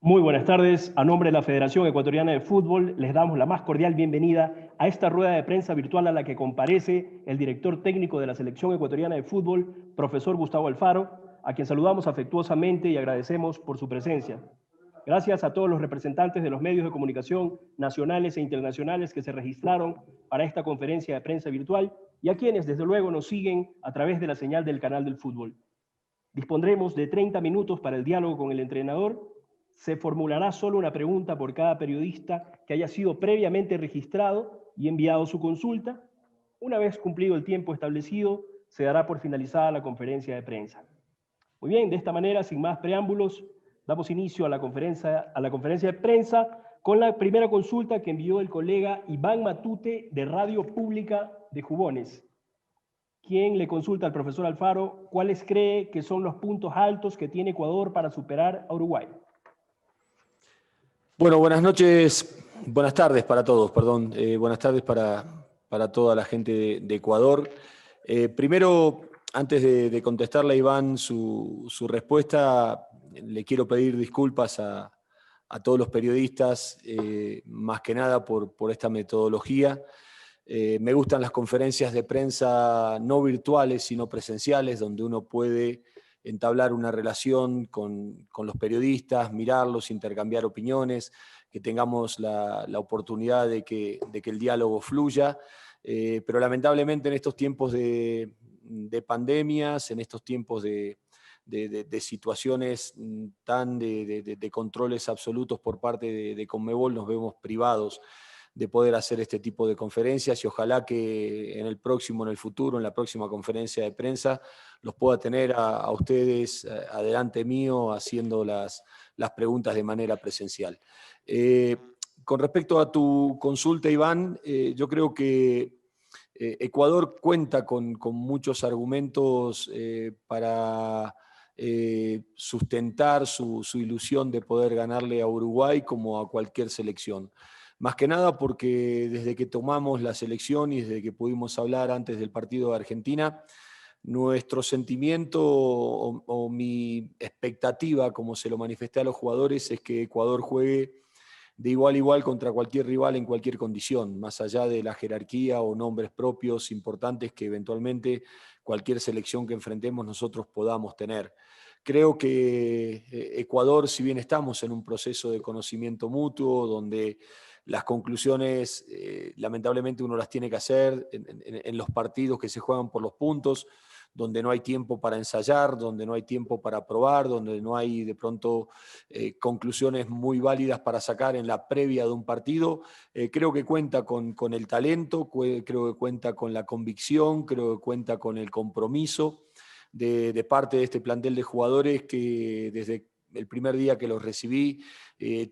Muy buenas tardes. A nombre de la Federación Ecuatoriana de Fútbol, les damos la más cordial bienvenida a esta rueda de prensa virtual a la que comparece el director técnico de la Selección Ecuatoriana de Fútbol, profesor Gustavo Alfaro, a quien saludamos afectuosamente y agradecemos por su presencia. Gracias a todos los representantes de los medios de comunicación nacionales e internacionales que se registraron para esta conferencia de prensa virtual y a quienes desde luego nos siguen a través de la señal del canal del fútbol. Dispondremos de 30 minutos para el diálogo con el entrenador. Se formulará solo una pregunta por cada periodista que haya sido previamente registrado y enviado su consulta. Una vez cumplido el tiempo establecido, se dará por finalizada la conferencia de prensa. Muy bien, de esta manera, sin más preámbulos, damos inicio a la conferencia de prensa con la primera consulta que envió el colega Iván Matute de Radio Pública de Jubones, quien le consulta al profesor Alfaro cuáles cree que son los puntos altos que tiene Ecuador para superar a Uruguay. Bueno, buenas tardes para todos, perdón. Buenas tardes para toda la gente de Ecuador. Primero, antes de contestarle a Iván su respuesta, le quiero pedir disculpas a todos los periodistas, más que nada por esta metodología. Me gustan las conferencias de prensa no virtuales, sino presenciales, donde uno puede entablar una relación con los periodistas, mirarlos, intercambiar opiniones, que tengamos la oportunidad de que el diálogo fluya. Pero lamentablemente en estos tiempos de pandemias, en estos tiempos de situaciones tan de controles absolutos por parte de Conmebol, nos vemos privados de poder hacer este tipo de conferencias y ojalá que en el futuro, en la próxima conferencia de prensa, los pueda tener a ustedes adelante mío haciendo las preguntas de manera presencial. Con respecto a tu consulta, Iván, yo creo que Ecuador cuenta con muchos argumentos para sustentar su ilusión de poder ganarle a Uruguay como a cualquier selección. Más que nada porque desde que tomamos la selección y desde que pudimos hablar antes del partido de Argentina, nuestro sentimiento o mi expectativa, como se lo manifesté a los jugadores, es que Ecuador juegue de igual a igual contra cualquier rival en cualquier condición, más allá de la jerarquía o nombres propios importantes que eventualmente cualquier selección que enfrentemos nosotros podamos tener. Creo que Ecuador, si bien estamos en un proceso de conocimiento mutuo, donde las conclusiones lamentablemente uno las tiene que hacer en los partidos que se juegan por los puntos, donde no hay tiempo para ensayar, donde no hay tiempo para probar, donde no hay de pronto conclusiones muy válidas para sacar en la previa de un partido. Creo que cuenta con el talento, creo que cuenta con la convicción, creo que cuenta con el compromiso de parte de este plantel de jugadores que desde el primer día que los recibí,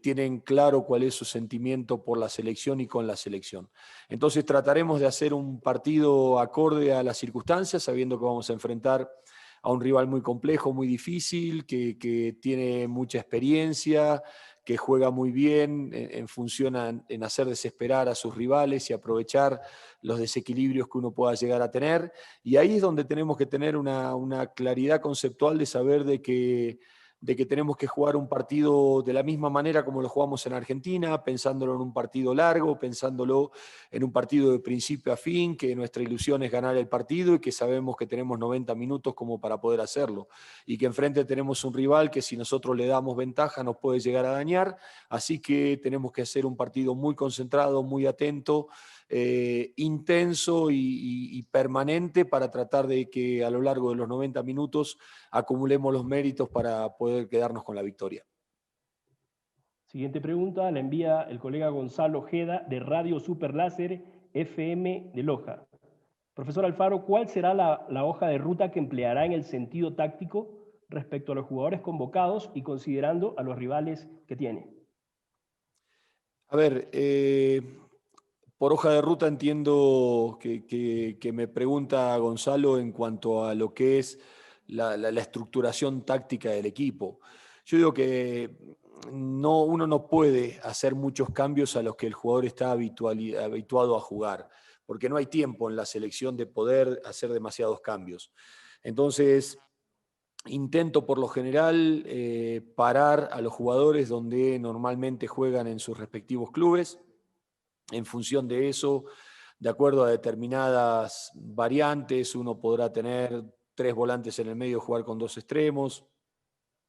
tienen claro cuál es su sentimiento por la selección y con la selección. Entonces trataremos de hacer un partido acorde a las circunstancias, sabiendo que vamos a enfrentar a un rival muy complejo, muy difícil, que tiene mucha experiencia, que juega muy bien en función en hacer desesperar a sus rivales y aprovechar los desequilibrios que uno pueda llegar a tener. Y ahí es donde tenemos que tener una claridad conceptual de saber de que tenemos que jugar un partido de la misma manera como lo jugamos en Argentina, pensándolo en un partido largo, pensándolo en un partido de principio a fin, que nuestra ilusión es ganar el partido y que sabemos que tenemos 90 minutos como para poder hacerlo. Y que enfrente tenemos un rival que si nosotros le damos ventaja nos puede llegar a dañar, así que tenemos que hacer un partido muy concentrado, muy atento, intenso y permanente para tratar de que a lo largo de los 90 minutos acumulemos los méritos para poder quedarnos con la victoria. Siguiente pregunta la envía el colega Gonzalo Ojeda de Radio Super Láser FM de Loja. Profesor Alfaro, ¿cuál será la hoja de ruta que empleará en el sentido táctico respecto a los jugadores convocados y considerando a los rivales que tiene? A ver, por hoja de ruta entiendo que me pregunta Gonzalo en cuanto a lo que es la estructuración táctica del equipo. Yo digo que uno no puede hacer muchos cambios a los que el jugador está habituado a jugar, porque no hay tiempo en la selección de poder hacer demasiados cambios. Entonces, intento por lo general parar a los jugadores donde normalmente juegan en sus respectivos clubes. En función de eso, de acuerdo a determinadas variantes, uno podrá tener 3 volantes en el medio, jugar con 2 extremos,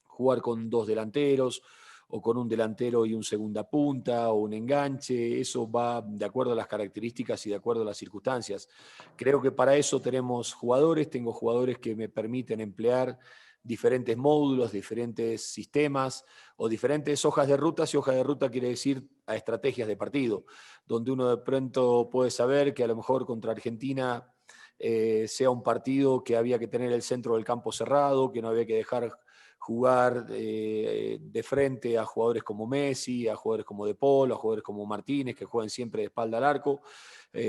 jugar con 2 delanteros, o con un delantero y un segunda punta, o un enganche. Eso va de acuerdo a las características y de acuerdo a las circunstancias. Creo que para eso tenemos jugadores, tengo jugadores que me permiten emplear diferentes módulos, diferentes sistemas o diferentes hojas de ruta. Si hoja de ruta quiere decir a estrategias de partido, donde uno de pronto puede saber que a lo mejor contra Argentina sea un partido que había que tener el centro del campo cerrado, que no había que dejar jugar de frente a jugadores como Messi, a jugadores como De Paul, a jugadores como Martínez, que juegan siempre de espalda al arco,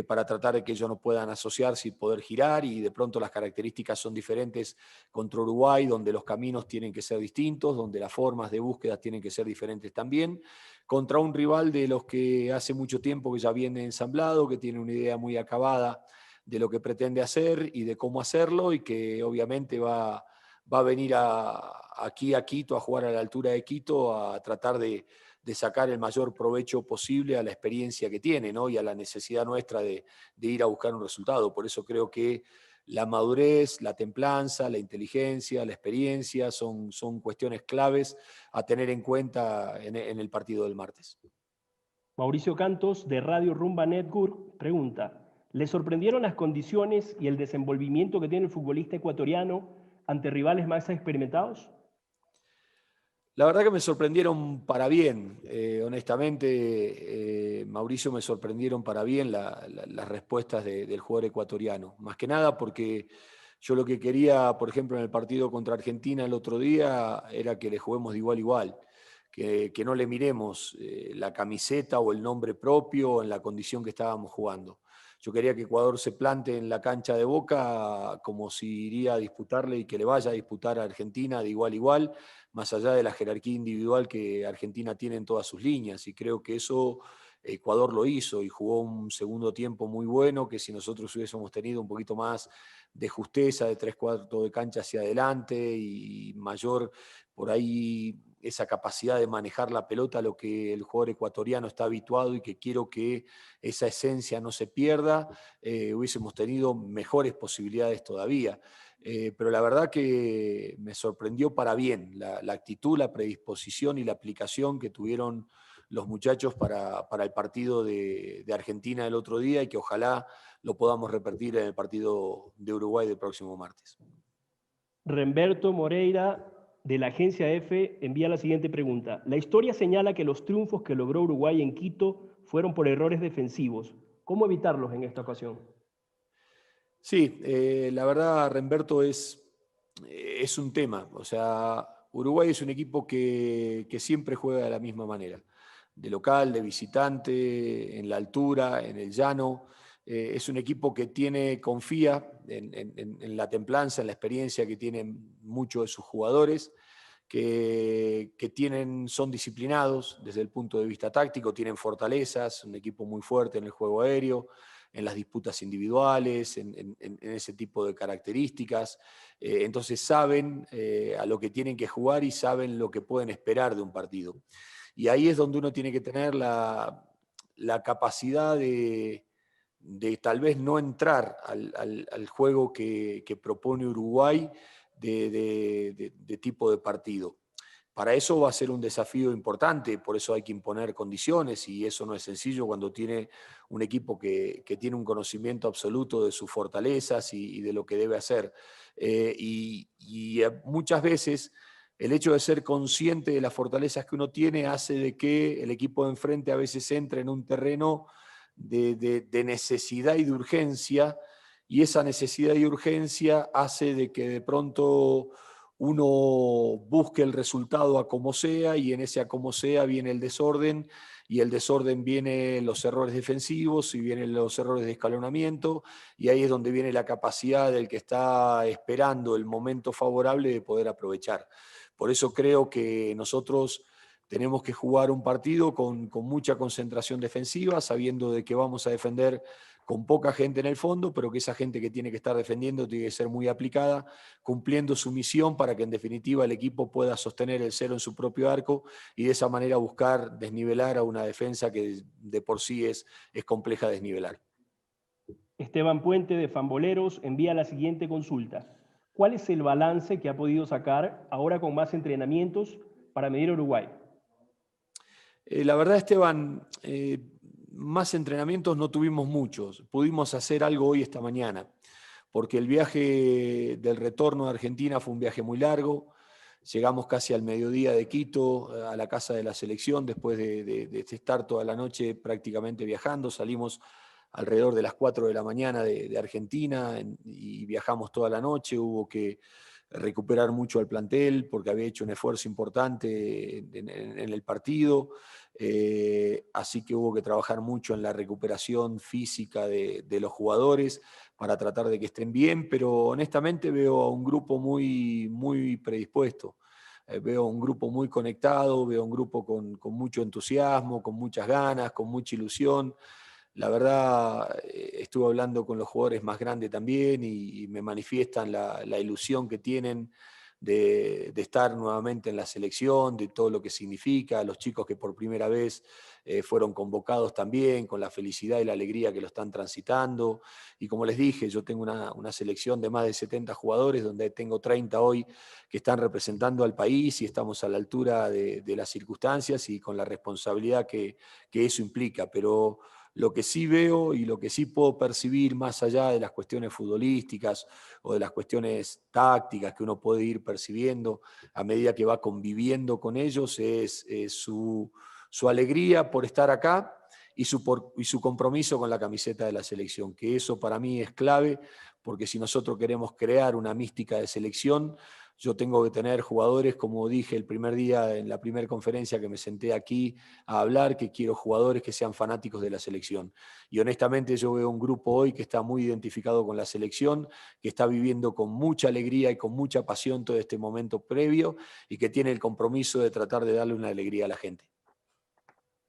para tratar de que ellos no puedan asociarse y poder girar, y de pronto las características son diferentes contra Uruguay, donde los caminos tienen que ser distintos, donde las formas de búsqueda tienen que ser diferentes también, contra un rival de los que hace mucho tiempo que ya viene ensamblado, que tiene una idea muy acabada de lo que pretende hacer y de cómo hacerlo, y que obviamente va a venir aquí a Quito, a jugar a la altura de Quito, a tratar de sacar el mayor provecho posible a la experiencia que tiene, ¿no? Y a la necesidad nuestra de ir a buscar un resultado. Por eso creo que la madurez, la templanza, la inteligencia, la experiencia son cuestiones claves a tener en cuenta en el partido del martes. Mauricio Cantos, de Radio Rumba Network, pregunta: ¿le sorprendieron las condiciones y el desenvolvimiento que tiene el futbolista ecuatoriano ante rivales más experimentados? La verdad que me sorprendieron para bien, honestamente, Mauricio, me sorprendieron para bien las respuestas del jugador ecuatoriano. Más que nada porque yo lo que quería, por ejemplo, en el partido contra Argentina el otro día, era que le juguemos de igual a igual, que no le miremos la camiseta o el nombre propio en la condición que estábamos jugando. Yo quería que Ecuador se plante en la cancha de Boca como si iría a disputarle y que le vaya a disputar a Argentina de igual a igual, más allá de la jerarquía individual que Argentina tiene en todas sus líneas. Y creo que eso Ecuador lo hizo y jugó un segundo tiempo muy bueno, que si nosotros hubiésemos tenido un poquito más de justeza, de 3/4 de cancha hacia adelante y mayor por ahí esa capacidad de manejar la pelota, lo que el jugador ecuatoriano está habituado, y que quiero que esa esencia no se pierda, hubiésemos tenido mejores posibilidades todavía. Pero la verdad que me sorprendió para bien la actitud, la predisposición y la aplicación que tuvieron los muchachos para el partido de Argentina el otro día, y que ojalá lo podamos repetir en el partido de Uruguay del próximo martes. Remberto Moreira, de la agencia EFE, envía la siguiente pregunta: la historia señala que los triunfos que logró Uruguay en Quito fueron por errores defensivos. ¿Cómo evitarlos en esta ocasión? Sí, la verdad, Remberto, es un tema. O sea, Uruguay es un equipo que siempre juega de la misma manera, de local, de visitante, en la altura, en el llano. Es un equipo que confía en la templanza, en la experiencia que tienen muchos de sus jugadores, que son disciplinados desde el punto de vista táctico, tienen fortalezas, un equipo muy fuerte en el juego aéreo, en las disputas individuales, en ese tipo de características. Entonces saben a lo que tienen que jugar y saben lo que pueden esperar de un partido. Y ahí es donde uno tiene que tener la capacidad de tal vez no entrar al juego que propone Uruguay de tipo de partido. Para eso va a ser un desafío importante, por eso hay que imponer condiciones, y eso no es sencillo cuando tiene un equipo que tiene un conocimiento absoluto de sus fortalezas y de lo que debe hacer. Y muchas veces el hecho de ser consciente de las fortalezas que uno tiene hace de que el equipo de enfrente a veces entre en un terreno de necesidad y de urgencia, y esa necesidad y urgencia hace de que de pronto uno busque el resultado a como sea, y en ese a como sea viene el desorden, y el desorden viene los errores defensivos y vienen los errores de escalonamiento, y ahí es donde viene la capacidad del que está esperando el momento favorable de poder aprovechar. Por eso creo que nosotros tenemos que jugar un partido con mucha concentración defensiva, sabiendo de que vamos a defender con poca gente en el fondo, pero que esa gente que tiene que estar defendiendo tiene que ser muy aplicada, cumpliendo su misión para que en definitiva el equipo pueda sostener el cero en su propio arco y de esa manera buscar desnivelar a una defensa que de por sí es compleja desnivelar. Esteban Puente de Famboleros envía la siguiente consulta. ¿Cuál es el balance que ha podido sacar ahora con más entrenamientos para medir a Uruguay? La verdad, Esteban, más entrenamientos no tuvimos muchos. Pudimos hacer algo hoy esta mañana, porque el viaje del retorno de Argentina fue un viaje muy largo. Llegamos casi al mediodía de Quito, a la casa de la selección, después de estar toda la noche prácticamente viajando. Salimos alrededor de las 4 de la mañana de Argentina y viajamos toda la noche. Hubo que recuperar mucho al plantel porque había hecho un esfuerzo importante en el partido. Así que hubo que trabajar mucho en la recuperación física de los jugadores para tratar de que estén bien, pero honestamente veo a un grupo muy predispuesto. Veo un grupo muy conectado, veo un grupo con mucho entusiasmo, con muchas ganas, con mucha ilusión. La verdad, estuve hablando con los jugadores más grandes también y me manifiestan la ilusión que tienen de estar nuevamente en la selección, de todo lo que significa, los chicos que por primera vez fueron convocados también, con la felicidad y la alegría que lo están transitando. Y como les dije, yo tengo una selección de más de 70 jugadores, donde tengo 30 hoy que están representando al país y estamos a la altura de las circunstancias y con la responsabilidad que eso implica. Pero lo que sí veo y lo que sí puedo percibir más allá de las cuestiones futbolísticas o de las cuestiones tácticas que uno puede ir percibiendo a medida que va conviviendo con ellos es su alegría por estar acá y su compromiso con la camiseta de la selección, que eso para mí es clave, porque si nosotros queremos crear una mística de selección, yo tengo que tener jugadores, como dije el primer día en la primera conferencia que me senté aquí a hablar, que quiero jugadores que sean fanáticos de la selección. Y honestamente yo veo un grupo hoy que está muy identificado con la selección, que está viviendo con mucha alegría y con mucha pasión todo este momento previo y que tiene el compromiso de tratar de darle una alegría a la gente.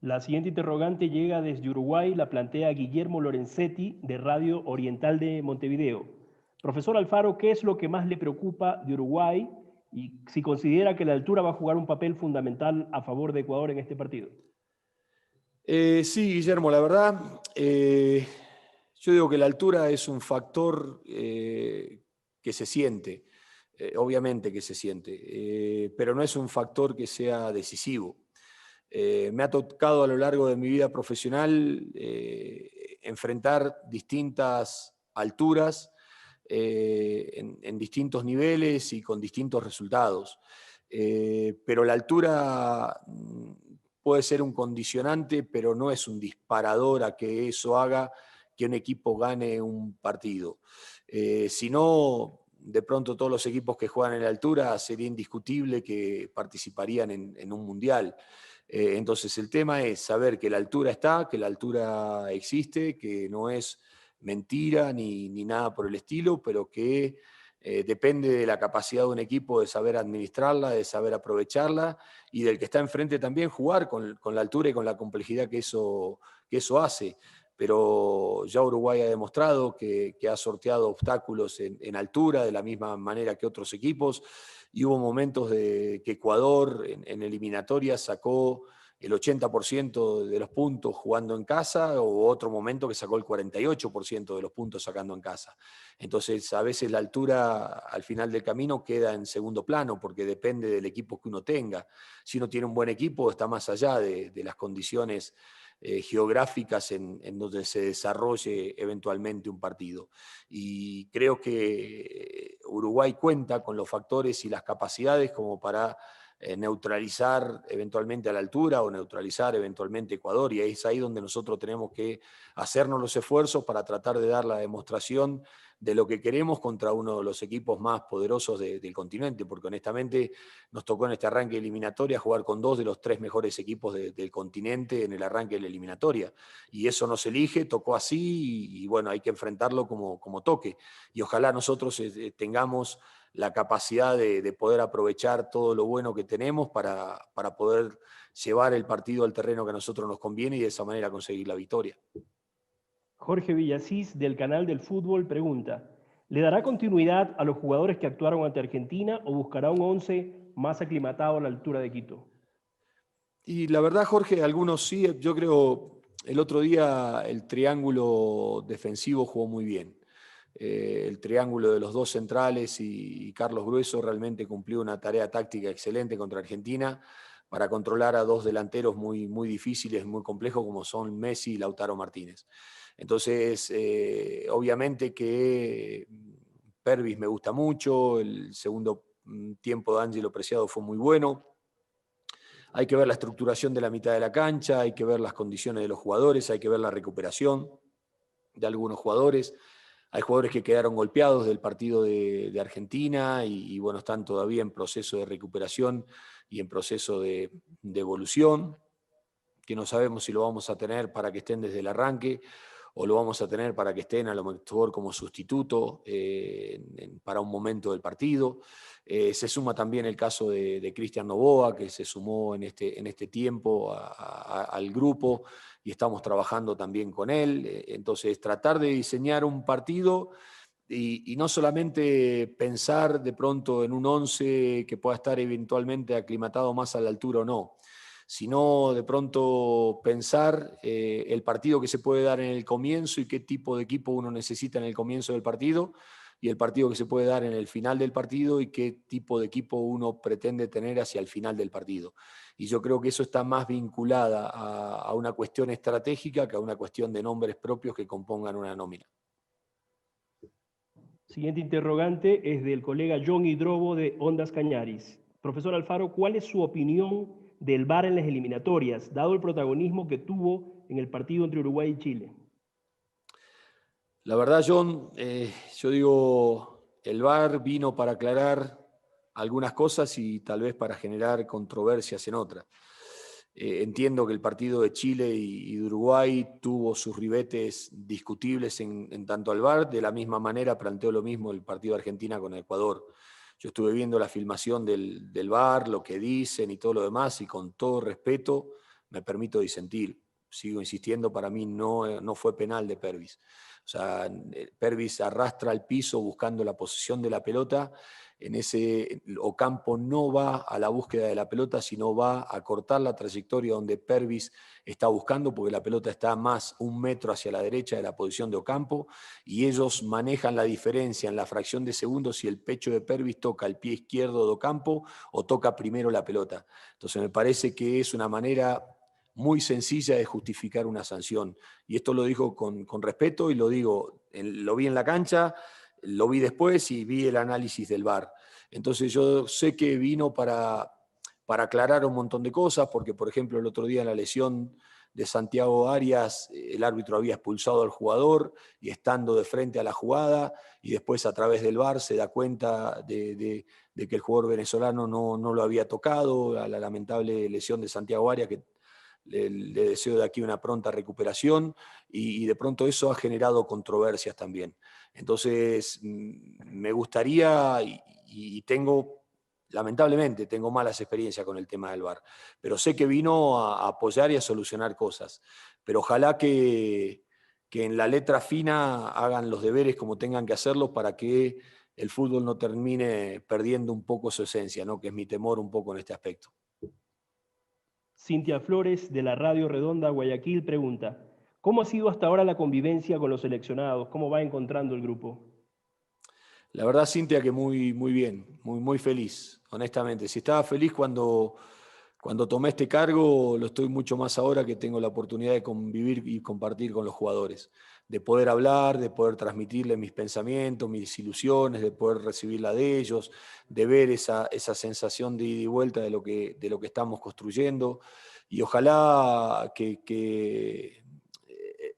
La siguiente interrogante llega desde Uruguay, la plantea Guillermo Lorenzetti de Radio Oriental de Montevideo. Profesor Alfaro, ¿qué es lo que más le preocupa de Uruguay y si considera que la altura va a jugar un papel fundamental a favor de Ecuador en este partido? Sí, Guillermo, la verdad, yo digo que la altura es un factor que se siente, obviamente que se siente, pero no es un factor que sea decisivo. Me ha tocado a lo largo de mi vida profesional enfrentar distintas alturas en distintos niveles y con distintos resultados. Pero la altura puede ser un condicionante, pero no es un disparador a que eso haga que un equipo gane un partido. Si no, de pronto todos los equipos que juegan en la altura sería indiscutible que participarían en un mundial. Entonces el tema es saber que la altura está, que la altura existe, que no es mentira ni nada por el estilo, pero que depende de la capacidad de un equipo de saber administrarla, de saber aprovecharla y del que está enfrente también jugar con la altura y con la complejidad que eso hace. Pero ya Uruguay ha demostrado que ha sorteado obstáculos en altura de la misma manera que otros equipos y hubo momentos de que Ecuador en eliminatorias sacó el 80% de los puntos jugando en casa, o otro momento que sacó el 48% de los puntos sacando en casa. Entonces, a veces la altura al final del camino queda en segundo plano, porque depende del equipo que uno tenga. Si uno tiene un buen equipo, está más allá de las condiciones geográficas en donde se desarrolle eventualmente un partido. Y creo que Uruguay cuenta con los factores y las capacidades como para neutralizar eventualmente a la altura o neutralizar eventualmente Ecuador, y es ahí donde nosotros tenemos que hacernos los esfuerzos para tratar de dar la demostración de lo que queremos contra uno de los equipos más poderosos del continente, porque honestamente nos tocó en este arranque de eliminatoria jugar con dos de los tres mejores equipos del continente en el arranque de la eliminatoria, y eso no se elige, tocó así, y bueno, hay que enfrentarlo como toque, y ojalá nosotros tengamos la capacidad de poder aprovechar todo lo bueno que tenemos para poder llevar el partido al terreno que a nosotros nos conviene y de esa manera conseguir la victoria. Jorge Villasís, del Canal del Fútbol, pregunta, ¿le dará continuidad a los jugadores que actuaron ante Argentina o buscará un 11 más aclimatado a la altura de Quito? Y la verdad, Jorge, algunos sí, yo creo, el otro día el triángulo defensivo jugó muy bien. El triángulo de los dos centrales y Carlos Grueso realmente cumplió una tarea táctica excelente contra Argentina para controlar a dos delanteros muy difíciles, muy complejos, como son Messi y Lautaro Martínez. Entonces, obviamente que Pervis me gusta mucho, el segundo tiempo de Ángelo Preciado fue muy bueno. Hay que ver la estructuración de la mitad de la cancha, hay que ver las condiciones de los jugadores, hay que ver la recuperación de algunos jugadores. Hay jugadores que quedaron golpeados del partido de Argentina y, bueno, están todavía en proceso de recuperación y en proceso de evolución, que no sabemos si lo vamos a tener para que estén desde el arranque o lo vamos a tener para que estén a lo mejor como sustituto para un momento del partido. Se suma también el caso de Cristian Novoa, que se sumó en este tiempo al grupo y estamos trabajando también con él. Entonces, tratar de diseñar un partido y no solamente pensar de pronto en un 11 que pueda estar eventualmente aclimatado más a la altura o no, sino de pronto pensar el partido que se puede dar en el comienzo y qué tipo de equipo uno necesita en el comienzo del partido, y el partido que se puede dar en el final del partido y qué tipo de equipo uno pretende tener hacia el final del partido. Y yo creo que eso está más vinculada a una cuestión estratégica que a una cuestión de nombres propios que compongan una nómina. Siguiente interrogante es del colega John Hidrobo de Ondas Cañaris. Profesor Alfaro, ¿cuál es su opinión del VAR en las eliminatorias, dado el protagonismo que tuvo en el partido entre Uruguay y Chile? La verdad, John, yo digo, el VAR vino para aclarar algunas cosas y tal vez para generar controversias en otras. Entiendo que el partido de Chile y de Uruguay tuvo sus ribetes discutibles en tanto al VAR, de la misma manera planteó lo mismo el partido de Argentina con Ecuador. Yo estuve viendo la filmación del VAR, lo que dicen y todo lo demás, y con todo respeto me permito disentir. Sigo insistiendo, para mí no fue penal de Pervis. O sea, Pervis arrastra al piso buscando la posición de la pelota. En ese Ocampo no va a la búsqueda de la pelota, sino va a cortar la trayectoria donde Pervis está buscando, porque la pelota está más un metro hacia la derecha de la posición de Ocampo, y ellos manejan la diferencia en la fracción de segundos si el pecho de Pervis toca el pie izquierdo de Ocampo o toca primero la pelota. Entonces me parece que es una manera muy sencilla de justificar una sanción. Y esto lo digo con respeto y lo digo, lo vi en la cancha, lo vi después y vi el análisis del VAR. Entonces yo sé que vino para aclarar un montón de cosas, porque por ejemplo el otro día en la lesión de Santiago Arias, el árbitro había expulsado al jugador y estando de frente a la jugada, y después a través del VAR se da cuenta de que el jugador venezolano no lo había tocado, a la lamentable lesión de Santiago Arias, que le deseo de aquí una pronta recuperación, y de pronto eso ha generado controversias también. Entonces, me gustaría, y tengo, lamentablemente, tengo malas experiencias con el tema del VAR, pero sé que vino a apoyar y a solucionar cosas. Pero ojalá que en la letra fina hagan los deberes como tengan que hacerlos para que el fútbol no termine perdiendo un poco su esencia, ¿no? Que es mi temor un poco en este aspecto. Cintia Flores, de la Radio Redonda Guayaquil, pregunta, ¿cómo ha sido hasta ahora la convivencia con los seleccionados? ¿Cómo va encontrando el grupo? La verdad, Cintia, que muy bien, muy feliz, honestamente. Si estaba feliz cuando tomé este cargo, lo estoy mucho más ahora que tengo la oportunidad de convivir y compartir con los jugadores, de poder hablar, de poder transmitirles mis pensamientos, mis ilusiones, de poder recibirla de ellos, de ver esa sensación de ida y vuelta de lo que estamos construyendo. Y ojalá que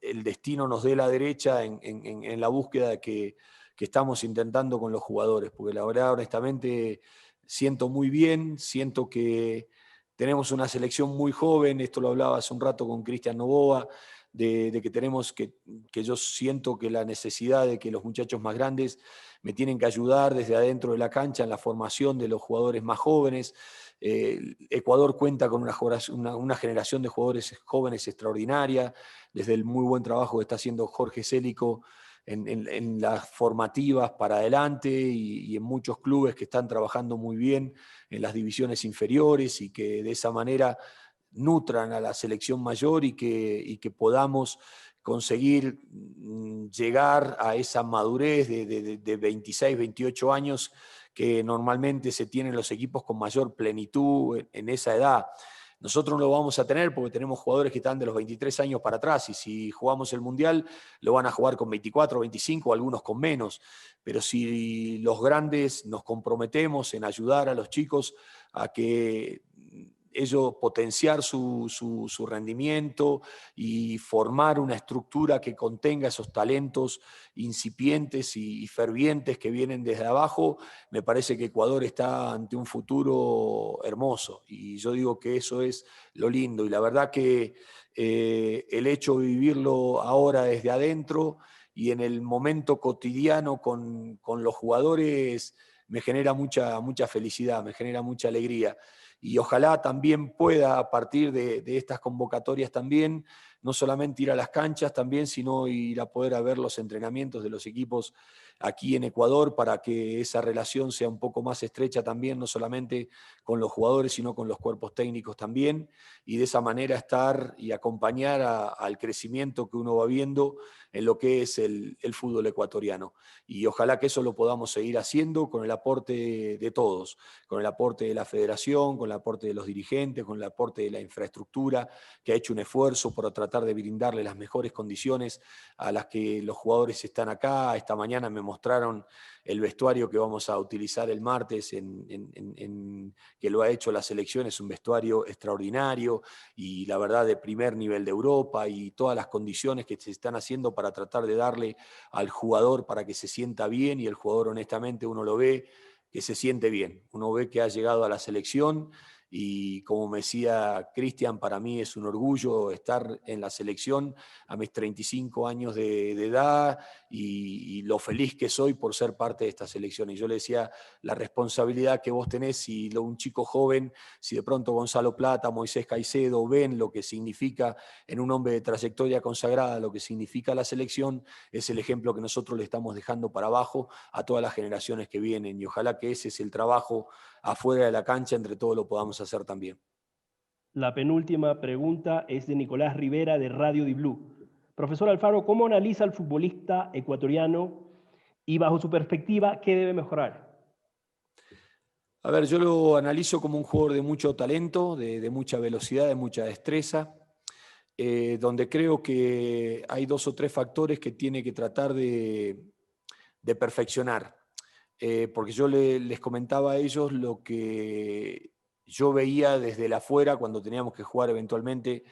el destino nos dé la derecha en la búsqueda que estamos intentando con los jugadores, porque la verdad, honestamente, siento muy bien, siento que tenemos una selección muy joven, esto lo hablaba hace un rato con Cristian Novoa, de que tenemos que yo siento que la necesidad de que los muchachos más grandes me tienen que ayudar desde adentro de la cancha en la formación de los jugadores más jóvenes. Ecuador cuenta con una generación de jugadores jóvenes extraordinaria, desde el muy buen trabajo que está haciendo Jorge Célico en las formativas para adelante y en muchos clubes que están trabajando muy bien en las divisiones inferiores y que de esa manera nutran a la selección mayor y que podamos conseguir llegar a esa madurez de 26, 28 años que normalmente se tienen los equipos con mayor plenitud en esa edad. Nosotros no lo vamos a tener porque tenemos jugadores que están de los 23 años para atrás y si jugamos el Mundial lo van a jugar con 24, 25, algunos con menos. Pero si los grandes nos comprometemos en ayudar a los chicos a que ellos potenciar su rendimiento y formar una estructura que contenga esos talentos incipientes y fervientes que vienen desde abajo, me parece que Ecuador está ante un futuro hermoso. Y yo digo que eso es lo lindo. Y la verdad que el hecho de vivirlo ahora desde adentro y en el momento cotidiano con los jugadores me genera mucha felicidad, me genera mucha alegría. Y ojalá también pueda, a partir de estas convocatorias también, no solamente ir a las canchas también, sino ir a poder a ver los entrenamientos de los equipos aquí en Ecuador para que esa relación sea un poco más estrecha también, no solamente con los jugadores, sino con los cuerpos técnicos también, y de esa manera estar y acompañar al crecimiento que uno va viendo en lo que es el fútbol ecuatoriano. Y ojalá que eso lo podamos seguir haciendo con el aporte de todos, con el aporte de la federación, con el aporte de los dirigentes, con el aporte de la infraestructura, que ha hecho un esfuerzo por tratar de brindarle las mejores condiciones a las que los jugadores están acá. Esta mañana me mostraron el vestuario que vamos a utilizar el martes, que lo ha hecho la selección, es un vestuario extraordinario y la verdad de primer nivel de Europa y todas las condiciones que se están haciendo para tratar de darle al jugador para que se sienta bien y el jugador honestamente uno lo ve que se siente bien, uno ve que ha llegado a la selección y como me decía Cristian, para mí es un orgullo estar en la selección a mis 35 años de edad y lo feliz que soy por ser parte de esta selección. Y yo le decía, la responsabilidad que vos tenés, si un chico joven, si de pronto Gonzalo Plata, Moisés Caicedo ven lo que significa en un hombre de trayectoria consagrada, lo que significa la selección, es el ejemplo que nosotros le estamos dejando para abajo a todas las generaciones que vienen y ojalá que ese es el trabajo afuera de la cancha, entre todos lo podamos hacer también. La penúltima pregunta es de Nicolás Rivera de Radio Di Blue. Profesor Alfaro, ¿cómo analiza al futbolista ecuatoriano y bajo su perspectiva, qué debe mejorar? A ver, yo lo analizo como un jugador de mucho talento, de mucha velocidad, de mucha destreza, donde creo que hay 2 o 3 factores que tiene que tratar de perfeccionar. Porque yo les comentaba a ellos lo que yo veía desde el afuera cuando teníamos que jugar eventualmente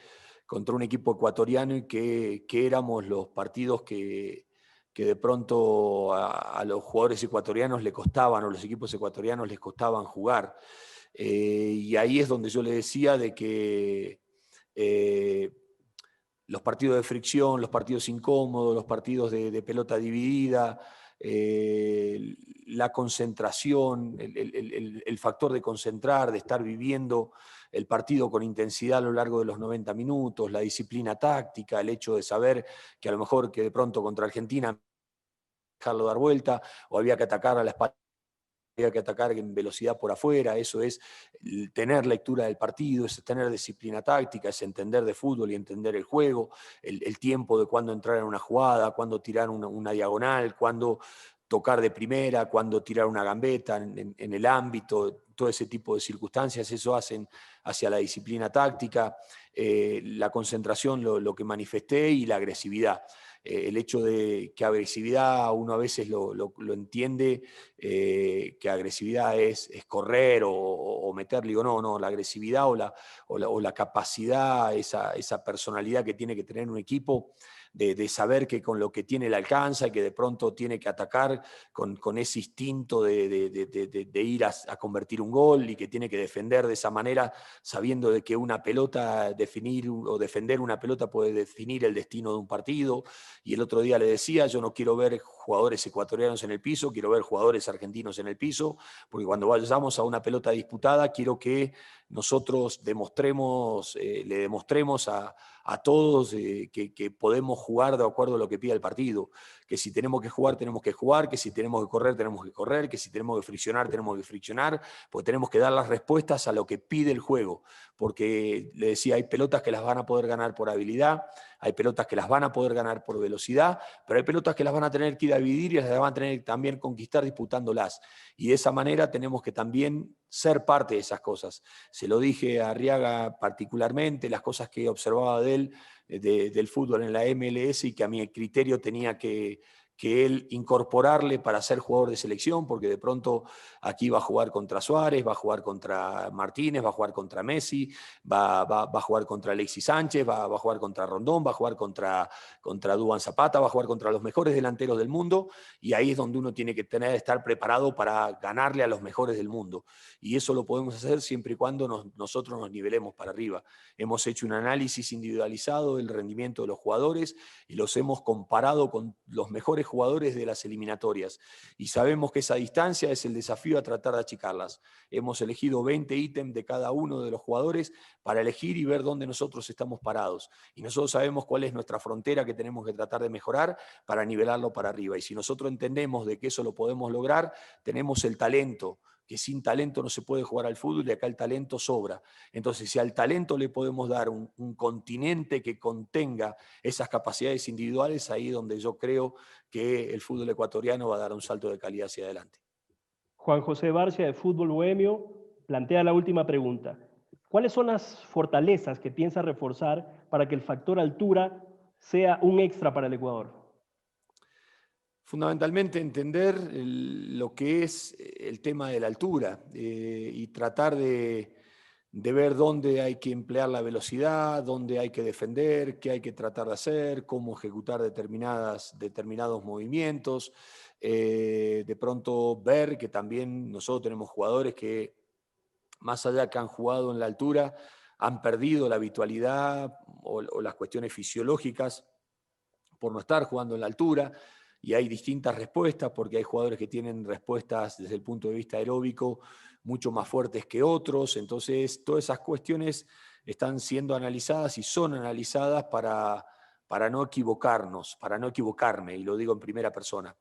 contra un equipo ecuatoriano y que éramos los partidos que de pronto a los jugadores ecuatorianos le costaban o los equipos ecuatorianos les costaban jugar. Y ahí es donde yo le decía de que los partidos de fricción, los partidos incómodos, los partidos de pelota dividida, la concentración, el factor de concentrar, de estar viviendo el partido con intensidad a lo largo de los 90 minutos, la disciplina táctica, el hecho de saber que a lo mejor que de pronto contra Argentina dejarlo dar vuelta o había que atacar a la espalda, había que atacar en velocidad por afuera, eso es tener lectura del partido, es tener disciplina táctica, es entender de fútbol y entender el juego, el tiempo de cuándo entrar en una jugada, cuándo tirar una diagonal, cuándo tocar de primera, cuándo tirar una gambeta en el ámbito, todo ese tipo de circunstancias, eso hacen hacia la disciplina táctica, la concentración, lo que manifesté, y la agresividad. El hecho de que agresividad uno a veces lo entiende, que agresividad es correr o o meterle o no, la agresividad o la capacidad, esa personalidad que tiene que tener un equipo, de saber que con lo que tiene le alcanza y que de pronto tiene que atacar con ese instinto de ir a convertir un gol y que tiene que defender de esa manera, sabiendo de que una pelota, definir o defender una pelota puede definir el destino de un partido. Y el otro día le decía, yo no quiero ver jugadores ecuatorianos en el piso, quiero ver jugadores argentinos en el piso, porque cuando vayamos a una pelota disputada, quiero que nosotros le demostremos a todos que podemos jugar de acuerdo a lo que pida el partido, que si tenemos que jugar, que si tenemos que correr, que si tenemos que friccionar, porque tenemos que dar las respuestas a lo que pide el juego, porque le decía, hay pelotas que las van a poder ganar por habilidad, hay pelotas que las van a poder ganar por velocidad, pero hay pelotas que las van a tener que ir a dividir y las van a tener que también conquistar disputándolas. Y de esa manera tenemos que también ser parte de esas cosas. Se lo dije a Arriaga particularmente, las cosas que observaba de él, del fútbol en la MLS y que a mi criterio tenía que él incorporarle para ser jugador de selección, porque de pronto aquí va a jugar contra Suárez, va a jugar contra Martínez, va a jugar contra Messi, va a jugar contra Alexis Sánchez, va a jugar contra Rondón, va a jugar contra Duván Zapata, va a jugar contra los mejores delanteros del mundo, y ahí es donde uno tiene que estar preparado para ganarle a los mejores del mundo. Y eso lo podemos hacer siempre y cuando nosotros nos nivelemos para arriba. Hemos hecho un análisis individualizado del rendimiento de los jugadores y los hemos comparado con los mejores jugadores de las eliminatorias. Y sabemos que esa distancia es el desafío a tratar de achicarlas. Hemos elegido 20 ítems de cada uno de los jugadores para elegir y ver dónde nosotros estamos parados. Y nosotros sabemos cuál es nuestra frontera que tenemos que tratar de mejorar para nivelarlo para arriba. Y si nosotros entendemos de que eso lo podemos lograr, tenemos el talento, que sin talento no se puede jugar al fútbol y acá el talento sobra. Entonces, si al talento le podemos dar un continente que contenga esas capacidades individuales, ahí es donde yo creo que el fútbol ecuatoriano va a dar un salto de calidad hacia adelante. Juan José Barcia, de Fútbol Bohemio, plantea la última pregunta. ¿Cuáles son las fortalezas que piensa reforzar para que el factor altura sea un extra para el Ecuador? Fundamentalmente entender lo que es el tema de la altura y tratar de ver dónde hay que emplear la velocidad, dónde hay que defender, qué hay que tratar de hacer, cómo ejecutar determinados movimientos. De pronto ver que también nosotros tenemos jugadores que, más allá que han jugado en la altura, han perdido la habitualidad o las cuestiones fisiológicas por no estar jugando en la altura. Y hay distintas respuestas, porque hay jugadores que tienen respuestas desde el punto de vista aeróbico mucho más fuertes que otros. Entonces, todas esas cuestiones están siendo analizadas y son analizadas para no equivocarnos, para no equivocarme, y lo digo en primera persona.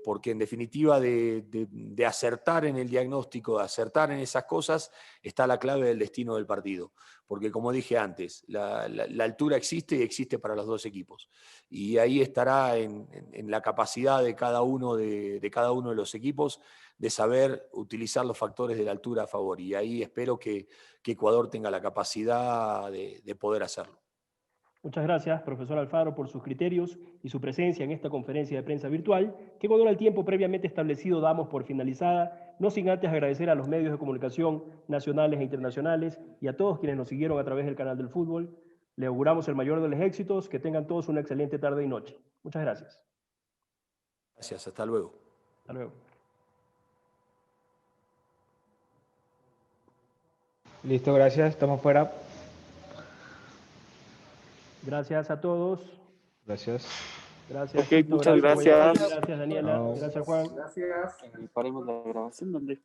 Porque en definitiva de acertar en el diagnóstico, de acertar en esas cosas, está la clave del destino del partido. Porque como dije antes, la altura existe y existe para los dos equipos. Y ahí estará en la capacidad de cada uno de los equipos de saber utilizar los factores de la altura a favor. Y ahí espero que Ecuador tenga la capacidad de poder hacerlo. Muchas gracias, profesor Alfaro, por sus criterios y su presencia en esta conferencia de prensa virtual, que con el tiempo previamente establecido damos por finalizada, no sin antes agradecer a los medios de comunicación nacionales e internacionales y a todos quienes nos siguieron a través del canal del fútbol. Le auguramos el mayor de los éxitos, que tengan todos una excelente tarde y noche. Muchas gracias. Gracias, hasta luego. Hasta luego. Listo, gracias, estamos fuera. Gracias a todos. Gracias. Gracias, Ok, Tito, muchas gracias. gracias. Gracias, Daniela. No. Gracias, Juan. Gracias. Paremos la grabación, ¿dónde?